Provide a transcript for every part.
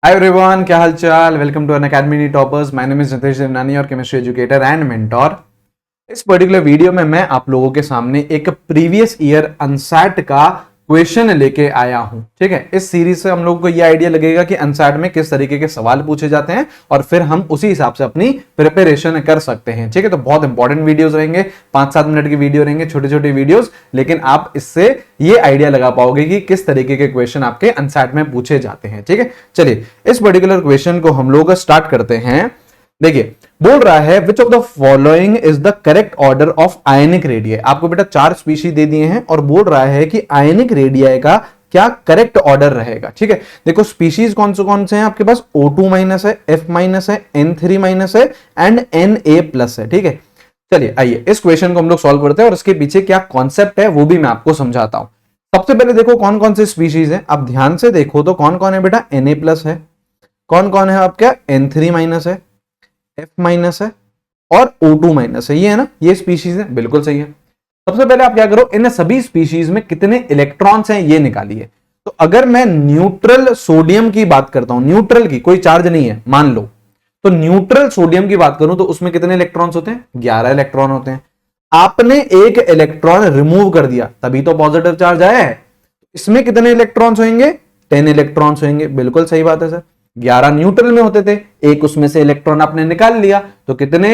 Hi everyone, क्या हाल चाल। Welcome to Unacademy toppers. My name is Nitesh Devnani और केमिस्ट्री एजुकेटर एंड मेंटोर। इस पर्टिकुलर वीडियो में मैं आप लोगों के सामने एक प्रीवियस ईयर अनसैट का क्वेश्चन लेके आया हूं। ठीक है, इस सीरीज से हम लोगों को यह आइडिया लगेगा कि अनसैट में किस तरीके के सवाल पूछे जाते हैं और फिर हम उसी हिसाब से अपनी प्रिपरेशन कर सकते हैं। ठीक है, तो बहुत इंपॉर्टेंट वीडियोस रहेंगे, 5-7 मिनट की वीडियो रहेंगे, छोटे छोटे वीडियोस, लेकिन आप इससे ये आइडिया लगा पाओगे कि किस तरीके के क्वेश्चन आपके अनसैट में पूछे जाते हैं। ठीक है, चलिए इस पर्टिकुलर क्वेश्चन को हम लोग स्टार्ट करते हैं। देखिए, बोल रहा है which of the following is the correct order of ionic radii. आपको बेटा 4 स्पीशीज दे दिए हैं और बोल रहा है कि आयनिक रेडियाई का क्या करेक्ट ऑर्डर रहेगा। ठीक है, देखो स्पीशीज कौन से हैं आपके पास, O2 माइनस है, F माइनस है, N3 माइनस है एंड Na प्लस है। ठीक है, चलिए आइए इस क्वेश्चन को हम लोग सॉल्व करते हैं और इसके पीछे क्या कॉन्सेप्ट है वो भी मैं आपको समझाता हूं। सबसे पहले देखो कौन कौन से स्पीशीज है, आप ध्यान से देखो तो कौन कौन है बेटा, Na प्लस है, कौन कौन है आपका, N3 माइनस है, F माइनस है और O2 माइनस है। ये है ना, ये स्पीशीज है, बिल्कुल सही है। सबसे पहले आप क्या करो, इन सभी स्पीशीज में कितने इलेक्ट्रॉन्स हैं ये निकालिए। तो अगर मैं न्यूट्रल सोडियम की बात करता हूं, न्यूट्रल की, कोई चार्ज नहीं है मान लो, तो न्यूट्रल सोडियम की बात करूं तो उसमें कितने इलेक्ट्रॉन्स होते हैं, 11 इलेक्ट्रॉन होते हैं। आपने एक इलेक्ट्रॉन रिमूव कर दिया तभी तो पॉजिटिव चार्ज आया है। इसमें कितने इलेक्ट्रॉन्स होंगे, 10 इलेक्ट्रॉन्स होंगे। बिल्कुल सही बात है सर, 11 न्यूट्रल में होते थे, एक उसमें से इलेक्ट्रॉन आपने निकाल लिया तो कितने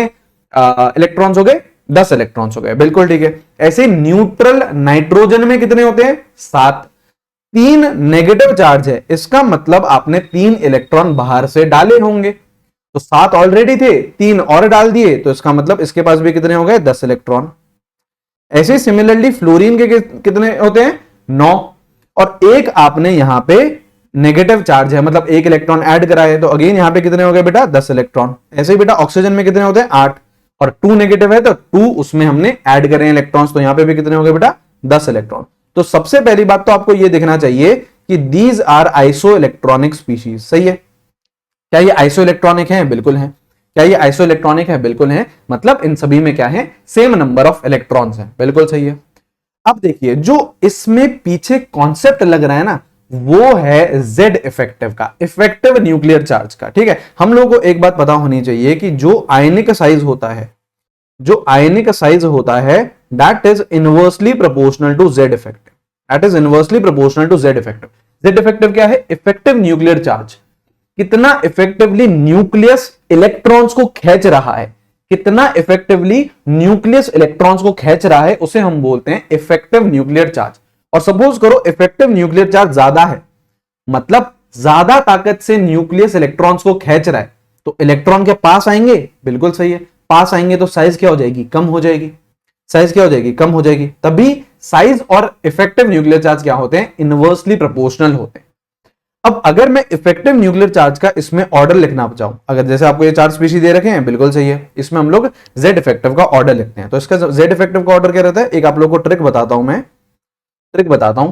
इलेक्ट्रॉन्स हो गए, 10 इलेक्ट्रॉन्स हो गए। बिल्कुल ठीक है। ऐसे न्यूट्रल नाइट्रोजन में कितने होते हैं, 7। 3 नेगेटिव चार्ज है, इसका मतलब आपने 3 इलेक्ट्रॉन बाहर से डाले होंगे, तो 7 ऑलरेडी थे, 3 और डाल दिए, तो इसका मतलब इसके पास भी कितने हो गए, 10 इलेक्ट्रॉन। ऐसे सिमिलरली फ्लोरीन के कितने होते हैं, 9, और एक आपने यहां पे नेगेटिव चार्ज है, मतलब एक इलेक्ट्रॉन ऐड करा है, तो अगेन यहां पे कितने हो गए बेटा, 10 इलेक्ट्रॉन। ऐसे ही बेटा ऑक्सीजन में कितने होते हैं, 8, और 2 नेगेटिव है तो 2 उसमें हमने ऐड करे हैं इलेक्ट्रॉन्स, तो यहां पे भी कितने हो गए बेटा, 10 इलेक्ट्रॉन। तो सबसे पहली बात तो आपको यह देखना चाहिए कि these are isoelectronic species. सही है, क्या ये आइसो इलेक्ट्रॉनिक है, बिल्कुल है। क्या ये आइसो इलेक्ट्रॉनिक है, बिल्कुल है, मतलब इन सभी में क्या है, सेम नंबर ऑफ इलेक्ट्रॉन्स है। बिल्कुल सही है। अब देखिए जो इसमें पीछे कॉन्सेप्ट लग रहा है ना, वो है जेड इफेक्टिव का, इफेक्टिव न्यूक्लियर चार्ज का। ठीक है, हम लोगों को एक बात पता होनी चाहिए कि जो आयनिक साइज होता है, जो आयनिक साइज होता है, that is inversely proportional to Z effective, that is inversely proportional to Z effective. Z effective क्या है, इफेक्टिव न्यूक्लियर चार्ज, कितना इफेक्टिवली न्यूक्लियस इलेक्ट्रॉन्स को खींच रहा है, कितना इफेक्टिवली न्यूक्लियस इलेक्ट्रॉन्स को खींच रहा है, उसे हम बोलते हैं इफेक्टिव न्यूक्लियर चार्ज। और सपोज करो इफेक्टिव न्यूक्लियर चार्ज ज्यादा है, मतलब ज्यादा ताकत से न्यूक्लियस इलेक्ट्रॉन्स को खींच रहा है, तो इलेक्ट्रॉन के पास आएंगे, बिल्कुल सही है, पास आएंगे तो साइज क्या हो जाएगी, कम हो जाएगी। साइज क्या हो जाएगी, कम हो जाएगी। तभी साइज और इफेक्टिव न्यूक्लियर चार्ज क्या होते हैं, इनवर्सली प्रोपोर्शनल होते हैं। अब अगर मैं इफेक्टिव न्यूक्लियर चार्ज का इसमें ऑर्डर लिखना चाहूं, अगर जैसे आपको ये 4 स्पीशीज दे रखे हैं, बिल्कुल सही है, इसमें हम लोग जेड इफेक्टिव का ऑर्डर लिखते हैं। तो इसका जेड इफेक्टिव का ऑर्डर क्या रहता है, एक आप लोग को ट्रिक बताता हूं मैं, ट्रिक बताता हूं।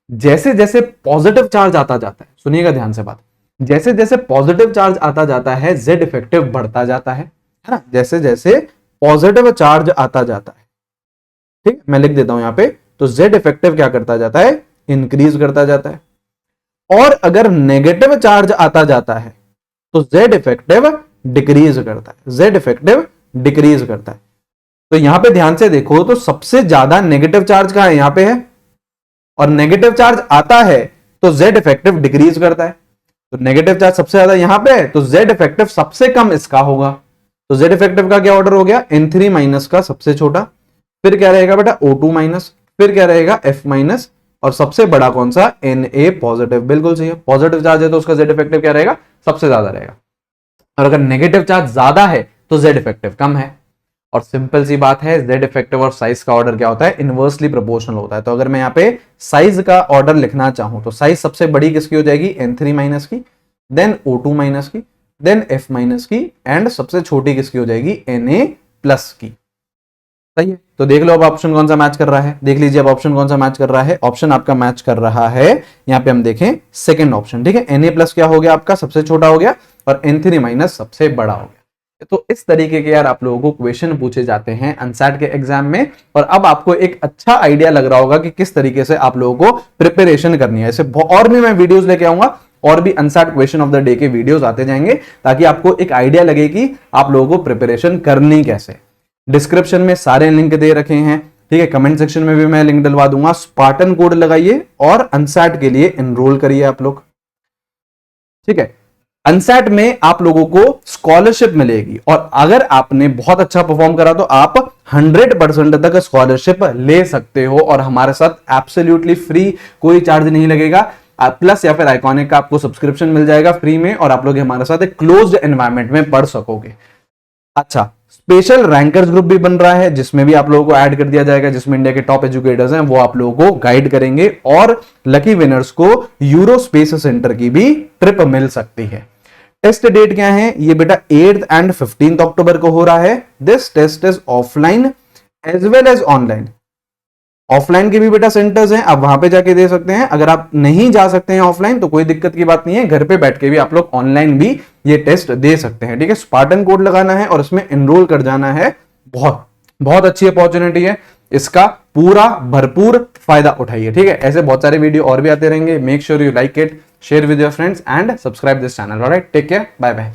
जैसे जैसे पॉजिटिव चार्ज आता जाता है, सुनिएगा ध्यान से बात, जैसे जैसे पॉजिटिव चार्ज आता जाता है जेड इफेक्टिव बढ़ता जाता है ना, जैसे जैसे पॉजिटिव चार्ज आता जाता है। ठीक, मैं लिख देता हूं यहां पे, तो जेड इफेक्टिव क्या करता जाता है, इंक्रीज करता जाता है। और अगर नेगेटिव चार्ज आता जाता है तो जेड इफेक्टिव डिक्रीज करता है, जेड इफेक्टिव डिक्रीज करता है। तो यहां पे ध्यान से देखो तो सबसे ज्यादा नेगेटिव चार्ज कहां है, यहां पे है, और नेगेटिव चार्ज आता है तो जेड इफेक्टिव डिक्रीज करता है। तो नेगेटिव चार्ज सबसे ज्यादा यहां पे है तो जेड इफेक्टिव सबसे कम इसका होगा। तो जेड इफेक्टिव का क्या ऑर्डर हो गया, N3 माइनस का सबसे छोटा, फिर क्या रहेगा बेटा O2 माइनस, फिर क्या रहेगा F माइनस, और सबसे बड़ा कौन सा, Na पॉजिटिव। बिल्कुल सही है, पॉजिटिव चार्ज है तो उसका जेड इफेक्टिव क्या रहेगा, सबसे ज्यादा रहेगा। और अगर नेगेटिव चार्ज ज्यादा है तो जेड इफेक्टिव कम है। और सिंपल सी बात है, जेड इफेक्टिव और साइज का ऑर्डर क्या होता है, इनवर्सली प्रोपोर्शनल होता है। तो अगर मैं यहां पे साइज का ऑर्डर लिखना चाहूं तो साइज सबसे बड़ी किसकी हो जाएगी, N3 माइनस की, देन O2 माइनस की, देन F माइनस की, एंड सबसे छोटी किसकी हो जाएगी, Na प्लस की। सही है, तो देख लो अब ऑप्शन कौन सा मैच कर रहा है, देख लीजिए अब ऑप्शन कौन सा मैच कर रहा है। ऑप्शन आपका मैच कर रहा है, यहां पे हम देखें सेकंड ऑप्शन। ठीक है, Na प्लस क्या हो गया आपका, सबसे छोटा हो गया, और N3 माइनस सबसे बड़ा हो गया। तो इस तरीके के यार आप लोगों को क्वेश्चन पूछे जाते हैं अनसैट के एग्जाम में, और अब आपको एक अच्छा आइडिया लग रहा होगा कि किस तरीके से आप लोगों को प्रिपरेशन करनी है। ऐसे और भी मैं वीडियोस लेके आऊंगा, और भी अनसैट क्वेश्चन ऑफ द डे के वीडियोस आते जाएंगे, ताकि आपको एक आइडिया लगे कि आप लोगों को प्रिपरेशन करनी कैसे। डिस्क्रिप्शन में सारे लिंक दे रखे हैं, ठीक है। कमेंट सेक्शन में भी मैं लिंक डलवा दूंगा। स्पार्टन कोड लगाइए और अनसैट के लिए एनरोल करिए आप लोग, ठीक है। अनसैट में आप लोगों को स्कॉलरशिप मिलेगी, और अगर आपने बहुत अच्छा परफॉर्म करा तो आप 100% तक स्कॉलरशिप ले सकते हो, और हमारे साथ एब्सोल्युटली फ्री, कोई चार्ज नहीं लगेगा। प्लस या फिर आइकॉनिक का आपको सब्सक्रिप्शन मिल जाएगा फ्री में, और आप लोग हमारे साथ एक क्लोज्ड एनवायरनमेंट में पढ़ सकोगे। अच्छा, स्पेशल रैंकर्स ग्रुप भी बन रहा है, जिसमें भी आप लोगों को ऐड कर दिया जाएगा, जिसमें इंडिया के टॉप एजुकेटर्स हैं वो आप लोगों को गाइड करेंगे, और लकी विनर्स को यूरो स्पेस सेंटर की भी ट्रिप मिल सकती है। टेस्ट डेट क्या है? ये बेटा 8th and 15th अक्टूबर को हो रहा है। This test is offline as well as online. Offline के भी बेटा सेंटर्स हैं, आप वहां पे जाके दे सकते हैं। अगर आप नहीं जा सकते हैं ऑफलाइन तो कोई दिक्कत की बात नहीं है, घर पे बैठ के भी आप लोग ऑनलाइन भी ये टेस्ट दे सकते हैं, ठीक है। स्पार्टन कोड लगाना है और इसमें एनरोल कर जाना है। बहुत बहुत अच्छी अपॉर्चुनिटी है, इसका पूरा भरपूर फायदा उठाइए, ठीक है। ऐसे बहुत सारे वीडियो और भी आते रहेंगे। Make sure you like it, share with your friends and subscribe this channel. Alright, take care, bye bye.